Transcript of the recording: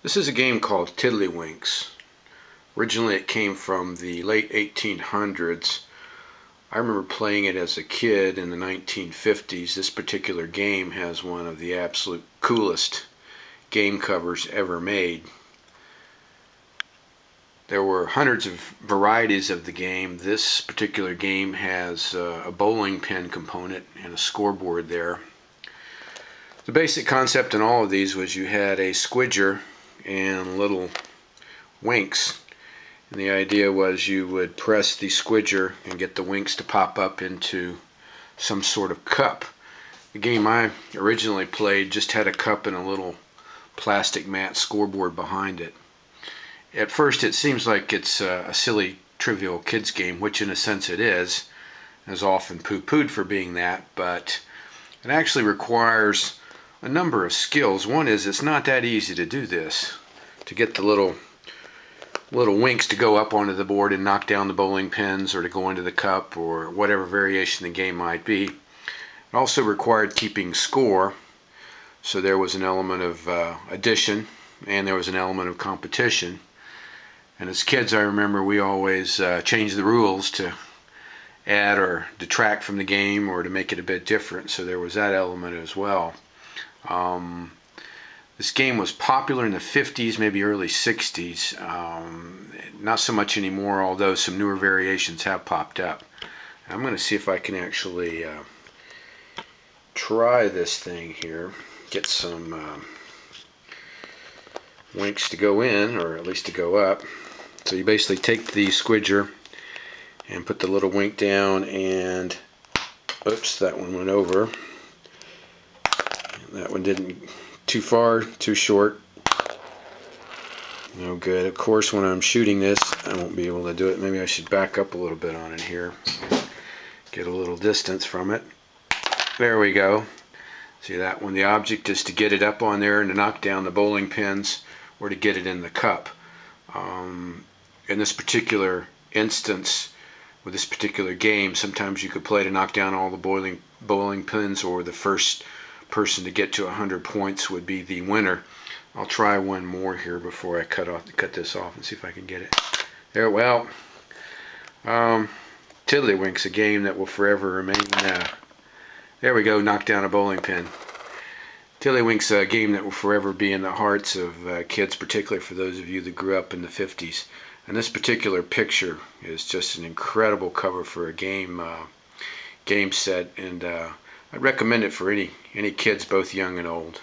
This is a game called Tiddlywinks. Originally it came from the late 1800s. I remember playing it as a kid in the 1950s. This particular game has one of the absolute coolest game covers ever made. There were hundreds of varieties of the game. This particular game has a bowling pin component and a scoreboard there. The basic concept in all of these was you had a squidger and little winks, and the idea was you would press the squidger and get the winks to pop up into some sort of cup. The game I originally played just had a cup and a little plastic mat scoreboard behind it. At first it seems like it's a silly trivial kids game, which in a sense it is often poo-pooed for being that, but it actually requires a number of skills. One is it's not that easy to do this, to get the little winks to go up onto the board and knock down the bowling pins, or to go into the cup, or whatever variation the game might be. It also required keeping score, so there was an element of addition and there was an element of competition. And as kids, I remember we always changed the rules to add or detract from the game, or to make it a bit different, so there was that element as well. This game was popular in the 50s, maybe early 60s. Not so much anymore, although some newer variations have popped up. I'm going to see if I can actually try this thing here. Get some winks to go in, or at least to go up. So you basically take the squidger and put the little wink down, and oops, that one went over. That one didn't, too far, too short. No good. Of course, when I'm shooting this, I won't be able to do it. Maybe I should back up a little bit on it here. Get a little distance from it. There we go. See that one? The object is to get it up on there and to knock down the bowling pins, or to get it in the cup. In this particular instance, with this particular game, sometimes you could play to knock down all the bowling pins, or the first person to get to 100 points would be the winner. I'll try one more here before I cut this off and see if I can get it. There, well, Tiddlywinks, a game that will forever remain. There we go, knock down a bowling pin. Tiddlywinks, a game that will forever be in the hearts of kids, particularly for those of you that grew up in the 50s. And this particular picture is just an incredible cover for a game set, and I'd recommend it for any kids, both young and old.